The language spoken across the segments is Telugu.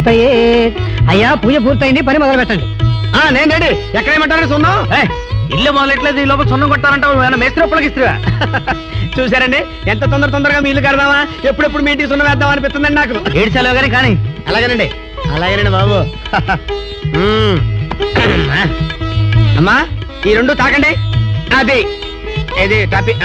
అయ్యా పూజ పూర్తయింది, పని మొదలు పెట్టండి. నేను రెడీ. ఎక్కడేమంటారు సున్నం? ఇల్లు మొదలెట్లేదు, ఈ లోపల సున్నం కొట్టాలంటావు. మేస్త్రి ఒప్పలకి ఇస్తున్నా. చూసారండి ఎంత తొందరగా మీ ఇల్లు కడదామా, ఎప్పుడెప్పుడు మీ ఇంటికి సున్నం వేద్దాం అనిపిస్తుందండి నాకు. ఏడు సెలవు గానీ కానీ. అలాగేనండి బాబు. అమ్మా ఈ రెండు తాకండి. అది ఇది టాపి.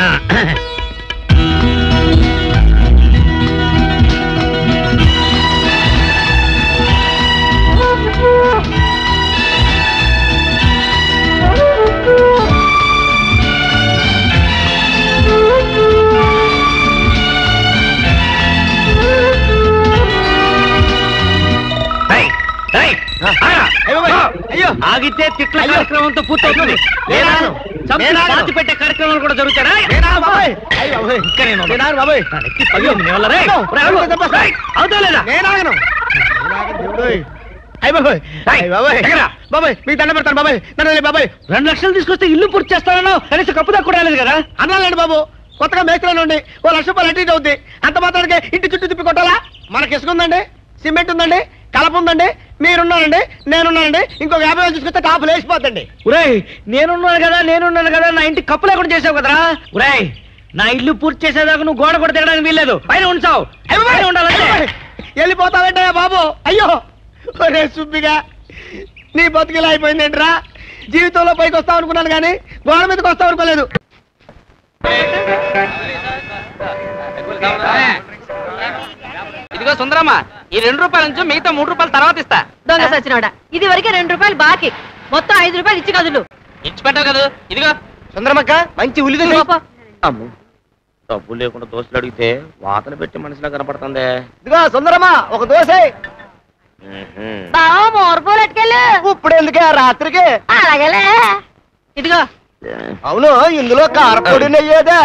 ఆగితే తిట్ల కార్యక్రమంతో పూర్తవుతుంది. పెట్టే కార్యక్రమాలు కూడా జరుగుతాయి. మీకు దండ పెడతాను బాబాయ్. బాబాయ్ 2 లక్షలు తీసుకొస్తే ఇల్లు పూర్తి చేస్తానన్నావు, కనీసం కప్పు దాకా కూడా రాలేదు కదా. అన్నాలండి బాబు, కొత్తగా మేస్త్రి ఉండి ఓ 1 లక్ష రూపాయలు అటు అవుద్ది. అంత మాత్రానికి ఇంటి చుట్టూ తిప్పి కొట్టాలా? మనకి ఇసుక ఉందండి, సిమెంట్ ఉందండి, కలప ఉందండి, మీరున్నానండి, నేనున్నానండి. ఇంకొక 50,000 తీసుకొస్తే టాపులు వేసిపోతండి. ఉరేయ్ నేనున్నాను కదా, నా ఇంటి కప్పు లేకుండా చేసావు కదరా. ఉరేయ్ నా ఇల్లు పూర్తి చేసేదాకా నువ్వు గోడ కూడా తిరగడానికి వీల్లేదు, పైన ఉంచావు. వెళ్ళిపోతావేంటా బాబు? అయ్యో ఒరే సుబ్బిగా, నీ బతుకిలా అయిపోయిందేంట్రా. జీవితంలో పైకి వస్తావు అనుకున్నాను కానీ గోడ మీదకి వస్తావు అనుకోలేదు. ఇదిగో సుందరమ్మ, ఈ 2 రూపాయల నుంచి మిగతా 3 రూపాయలు తర్వాత ఇస్తా. దొంగ సచ్చినోడా, ఇది వరకే 2 రూపాయలు బాకీ, మొత్తం 5 రూపాయలు ఇచ్చి కదులు. ఇచ్చి పెట్టావు కదా. ఇదిగో సుందరమ్మక్క మంచి ఉల్లి అమ్ము, డబ్బులు లేకుండా దోశలు అడిగితే వాతన పెట్టి మనిషిలా కనపడుతుంది. ఇదిగో సుందరమ్మ ఒక దోశ. ఇప్పుడు ఎందుకే రాత్రికి? అలాగేలే. ఇదిగో. అవును ఇందులో కారపొడి నెయ్యేదా?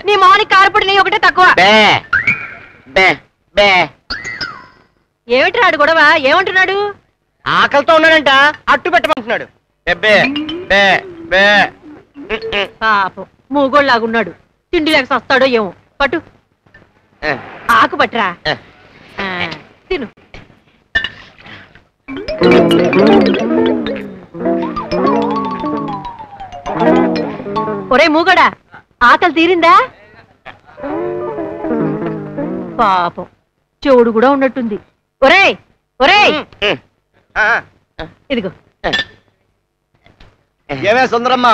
నీ మౌనికి కారపొడి నెయ్యి ఒకటే తక్కువ. ఏమిటి రాడు గొడవ? ఏమంటున్నాడు? ఆకలితో ఉన్నాడంట, అట్టు పెట్టమంటున్నాడు. పాపం మూగోళ్ళలాగున్నాడు, తిండి లేక వస్తాడో ఏమో. పట్టు ఆకు పట్టురా, తిను. ఒరే మూగడా, ఆకలి తీరిందా? పాపం చెవుడు కూడా ఉన్నట్టుంది. ఒరేయ్ ఒరేయ్, ఇదిగో. ఏమే సుందరమ్మ,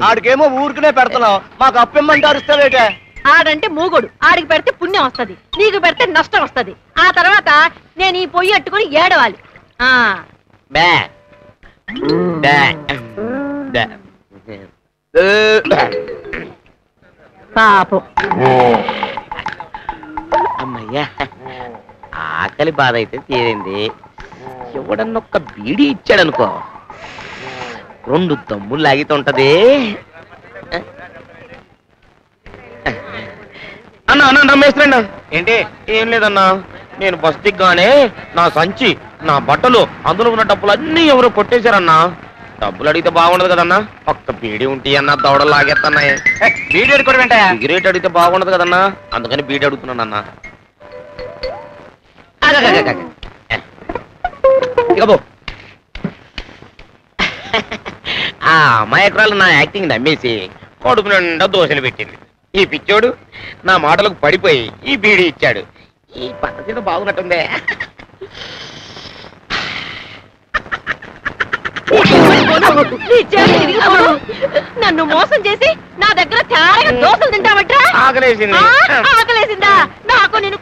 ఆడికేమో ఊరికనే పెడుతున్నావు, మాకు అప్పిమ్మంటారు ఇస్తావేటే? ఆడంటే మూగోడు, ఆడికి పెడితే పుణ్యం వస్తది, నీకు పెడితే నష్టం వస్తది. ఆ తర్వాత నేను ఈ పొయ్యి అట్టుకుని ఏడవాలి. పాపం. అమ్మయ్యా, ఆకలి బాధ అయితే తీరింది. ఎవడన్నొక్క బీడీ ఇచ్చాడనుకో 2 దమ్ములు లాగితుంటది. అన్నా మేస్త్రన్నా. ఏంటి? ఏం లేదన్నా, నేను బస్ దిగ్గానే నా సంచి, నా బట్టలు, అందులో ఉన్న డబ్బులు అన్నీ ఎవరో కొట్టేశారన్నా. డబ్బులు అడిగితే బాగుండదు కదన్నా, ఒక్క బీడీ ఉంటే అన్నా దవడలు లాగేస్తున్నాయి. బీడీ అడుగుకోవడం ఏంటా? సిగరెట్ అడిగితే బాగుండదు కదన్నా, అందుకని బీడీ అడుగుతున్నాను అన్నా. ఆ అమాయకురాలు నా యాక్టింగ్ నమ్మేసి కొడుకు నిండా దోశలు పెట్టింది. ఈ పిచ్చోడు నా మాటలకు పడిపోయి ఈ బీడీ ఇచ్చాడు. ఈ పద్ధతి బాగున్నట్టుందే. నన్ను మోసం చేసి నా దగ్గర చాలా దోశలు తింటావట్రా? ఆకలేసింది. ఆకలేసిందా? నాకు నేను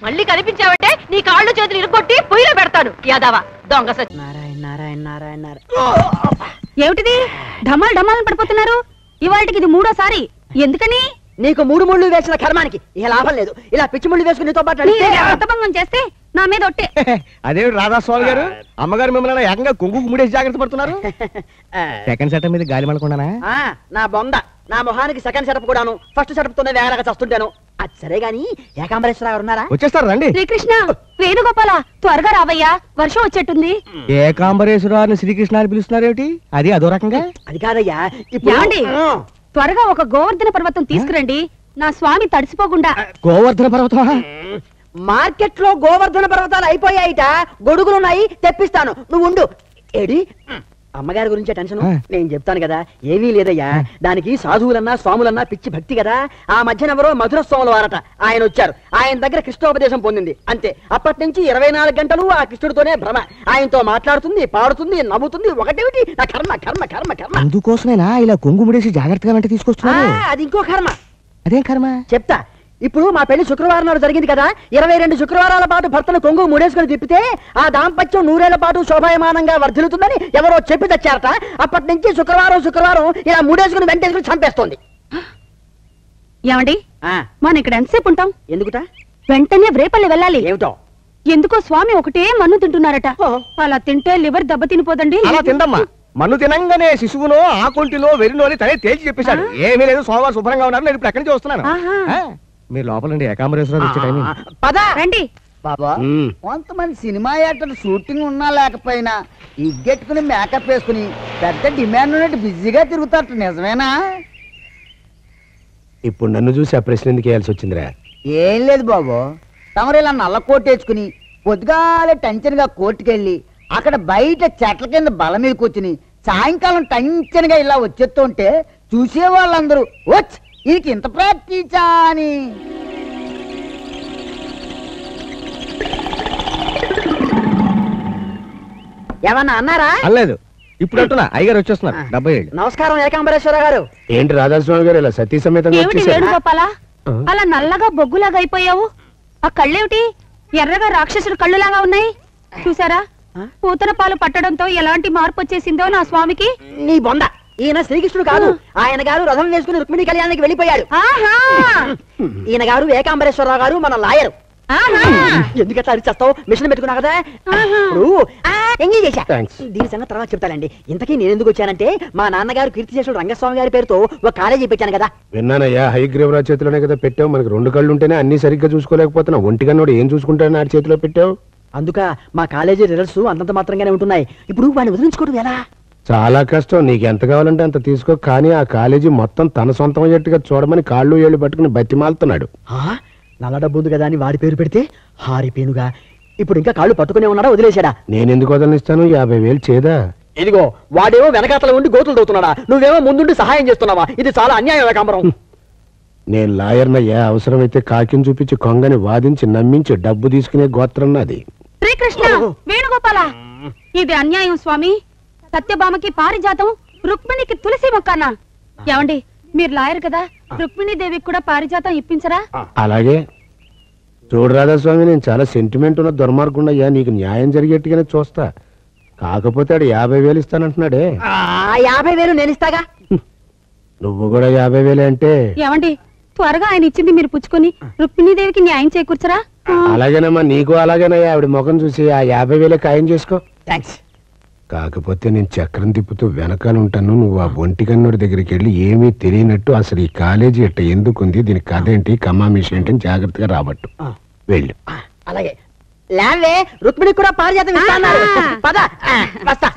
మళ్ళీ కనిపించావంటే నీ కాళ్ళు చేతులు ఇరుకొట్టి పొయ్యిలో పెడతాను. యాదవా దొంగ సచ్చి. నారాయణ ఏమిటిది? ఢమాల్ ఢమాలను పడిపోతున్నారు. ఇవాళకి ఇది 3వ సారి. ఎందుకని? నీకు 3 ముళ్ళు వేసిన కర్మానికి ఇక లాభం లేదు. ఇలా పిచ్చి ముళ్ళు వేసుకుని నీతో పాటు అర్థభంగం చేస్తే నా మీద ఒట్టే. అదే రాధాస్వామి గారు, అమ్మగారు మిమ్మల్ని ఏకంగా కొంగుకు ముడేసి జాగ్రత్త పడుతున్నారు. సెకండ్ సెటప్ మీద గాలి మలకుండానా? నా బొంద, నా మొహానికి సెకండ్ సెటప్ కూడాను. ఫస్ట్ సెటప్ తోనే వేగరగా చస్తుంటాను. అది సరే గాని ఏకాంబరేశ్వర గారు ఉన్నారా? వచ్చేస్తారు రండి. శ్రీకృష్ణ, వేణుగోపాల త్వరగా రావయ్యా, వర్షం వచ్చేట్టుంది. ఏకాంబరేశ్వరాన్ని శ్రీకృష్ణ అని పిలుస్తున్నారేమిటి? అది అదో రకంగా. అది కాదయ్యా, ఇప్పుడు త్వరగా ఒక గోవర్ధన పర్వతం తీసుకురండి, నా స్వామి తడిసిపోకుండా. గోవర్ధన పర్వతం మార్కెట్ లో గోవర్ధన పర్వతాలు అయిపోయాయిట, గొడుగులున్నాయి, తెప్పిస్తాను, నువ్వు ఉండు. ఏడి అమ్మగారి గురించే టెన్షన్. నేను చెప్తాను కదా, ఏమీ లేదయ్యా. దానికి సాధువులన్నా స్వాములన్నా పిచ్చి భక్తి కదా. ఆ మధ్యన ఎవరో మధుర స్వాముల వారట, ఆయన వచ్చారు. ఆయన దగ్గర కృష్ణోపదేశం పొందింది అంతే. అప్పటి నుంచి 24 గంటలు ఆ కృష్ణుడితోనే భ్రమ. ఆయనతో మాట్లాడుతుంది, పాడుతుంది, నవ్వుతుంది. ఒకటేమిటి నా కర్మ కర్మ కర్మ కర్మ. అందుకోసమేనా ఇలా కొంగు ముడేసి జాగ్రత్తగా వెంట తీసుకొస్తున్నా? అది ఇంకో కర్మ. అదేం కర్మ చెప్తా. ఇప్పుడు మా పెళ్లి శుక్రవారం నాడు జరిగింది కదా. 22 శుక్రవారాల పాటు భర్తను కొంగు ముడేసుకుని తిప్పితే ఆ దాంపత్యం 100 ఏళ్ల పాటు శోభాయమానంగా వర్ధిల్లుతుందని ఎవరో చెప్పి తెచ్చారట. అప్పటి నుంచి శుక్రవారం ఇలా ముడేసుకుని వెంటేసుకుని చంపేస్తోంది. ఏమండి, మనం ఇక్కడ ఎంతసేపు ఉంటాం? ఎందుకుట? వెంటనే రేపల్లి వెళ్ళాలి. ఏమిటో ఎందుకో స్వామి ఒకటే మన్ను తింటున్నారట. అలా తింటే లివర్ దెబ్బ తినిపోదండి. అలా తిందమ్మా. మన్ను తినంగానే శిశువునో ఆకుంటిలో వెరినో అని తనే తేల్చి చెప్పేశాడు. ఏమీ లేదు, సోమవారం శుభ్రంగా ఉన్నారు. నేను ఇప్పుడు ఎక్కడి నుంచి వస్తున్నాను. మీరు లోపలండి, ఏకాంబరేశ్వరరావు వచ్చే టైం. పద రండి. బాబా, కొంతమంది సినిమా యాక్టర్లు షూటింగ్ ఉన్నా లేకపోయినా ఇగ్గెట్టుకుని మేకప్ వేసుకుని పెద్ద డిమాండ్ ఉన్నట్టు బిజీగా తిరుగుతారు, నిజమేనా? ఇప్పుడు నన్ను చూసి ఆ ప్రశ్న ఎందుకు వేయాల్సి వచ్చిందిరా? ఏం లేదు బాబు, తమరు ఇలా నల్ల కోట్ వేసుకుని పొద్దుగాలే టెన్షన్ గా కోర్టుకెళ్ళి అక్కడ బయట చెట్ల కింద బల మీద కూర్చుని సాయంకాలం టెన్షన్ గా ఇలా వచ్చేస్తుంటే చూసే వాళ్ళందరూ వచ్చి వీరికి ఇంత ప్రాక్టీసా అని. ఏమన్నా అన్నారా? అనలేదు, ఇప్పుడు అంటున్నా. అయ్యగారు వచ్చేస్తున్నారు. 70 ఏళ్ళు. నమస్కారం ఏకాంబరేశ్వర గారు. ఏంటి రాధాస్వామి గారు ఇలా సతీ సమేతంగా ఏమిటి వచ్చేసారు? వేణుగోపాలా, అలా నల్లగా బొగ్గులాగా అయిపోయావు? ఆ కళ్ళేమిటి ఎర్రగా రాక్షసుడు కళ్ళులాగా ఉన్నాయి? చూసారా, పూతన పాలు పట్టడంతో ఎలాంటి మార్పు వచ్చేసిందో నా స్వామికి. నీ బొంద, ఈయన శ్రీకృష్ణుడు కాదు. ఆయన గారు రథం వేసుకుని రుక్మిణి కళ్యాణానికి వెళ్ళిపోయాడు. ఈయన గారు ఏకాంబరేశ్వరరావు గారు, మన లాయరు. ఎందుకట్లా అరిచేస్తావు? మిషన్ పెట్టుకున్నా కదా. ఇప్పుడు ఎంజాయ్ చేశా. దీని సంగతి తర్వాత చెప్తానండి. ఇంతకీ నేను ఎందుకు వచ్చానంటే, మా నాన్నగారు కీర్తిశేషుడు రంగస్వామి గారి పేరుతో ఒక కాలేజీ పెట్టాను కదా. విన్నానయ్యా, హైగ్రీవరావు చేతిలోనే కదా పెట్టావు. మనకి 2 కళ్ళు ఉంటేనే అన్ని సరిగ్గా చూసుకోలేకపోతున్నా. ఒంటికన్నోడు ఏం చూసుకుంటాడని ఆడి చేతిలో పెట్టావు. అందుక మా కాలేజీ రిజల్ట్స్ అంతంత మాత్రంగానే ఉంటున్నాయి. ఇప్పుడు వాడిని వదిలించుకోవడం ఎలా? చాలా కష్టం. నీకు ఎంత కావాలంటే అంత తీసుకో, కానీ ఆ కాలేజీ మొత్తం తన సొంతం అయ్యేట్టుగా చూడమని కాళ్ళు ఏళ్ళు పట్టుకుని బతిమాలుతున్నాడు. నల్ల డబ్బు ఉంది కదా అని వాడి పేరు పెడితే హారిపేనుగా. ఇప్పుడు ఇంకా కాళ్ళు పట్టుకునే ఉన్నాడా, వదిలేశాడా? నేనెందుకు వదలనిస్తాను? 50,000 చేదా? ఇదిగో వాడేమో వెనకాతల ఉండి గోతులు తవ్వుతున్నాడా, నువ్వేమో ముందుండి సహాయం చేస్తున్నావా? ఇది చాలా అన్యాయం ఏకాంబరం. నేను లాయర్నయ్యా. అవసరమైతే కాకిని చూపించి కొంగని వాదించి నమ్మించి డబ్బు తీసుకునే గోత్రం నాది. శ్రీకృష్ణ, వేణుగోపాల, ఇది అన్యాయం స్వామి. సత్యభామకి పారిజాతం, రుక్మిణికి తులసి మొక్కనా? ఏమండి, మీరు లాయర్ కదా, రుక్మిణీదేవికి కూడా పారిజాతం ఇప్పించరా? అలాగే చూడు రాధాస్వామి, నేను చాలా సెంటిమెంట్ ఉన్న దుర్మార్గుండయ్యా. నీకు న్యాయం జరిగేట్టుగానే చూస్తా. కాకపోతే ఆడు 50,000 ఇస్తానంటున్నాడే. 50,000 నేను ఇస్తాగా. నువ్వు కూడా 50,000 అంటే? ఏమండి, త్వరగా ఆయన ఇచ్చింది మీరు పుచ్చుకొని రుక్మిణీదేవికి న్యాయం చేకూర్చరా? అలాగేనమ్మా, నీకు అలాగేనయ్యా. ఆవిడ ముఖం చూసి ఆ 50,000 ఖాయం చేసుకో. థ్యాంక్స్. కాకపోతే నేను చక్రం తిప్పుతూ వెనకాల ఉంటాను. నువ్వు ఆ ఒంటికన్నుడి దగ్గరికి వెళ్ళి ఏమీ తెలియనట్టు అసలు ఈ కాలేజీ ఎట్ట ఎందుకుంది, దీని కథ ఏంటి, కమామిషి ఏంటి అని జాగ్రత్తగా రాబట్టు. వెళ్ళు. అలాగే. లేవే, రుక్మిణికి కూడా పారిజాతం ఇస్తా అన్నారు. పద, వస్తా.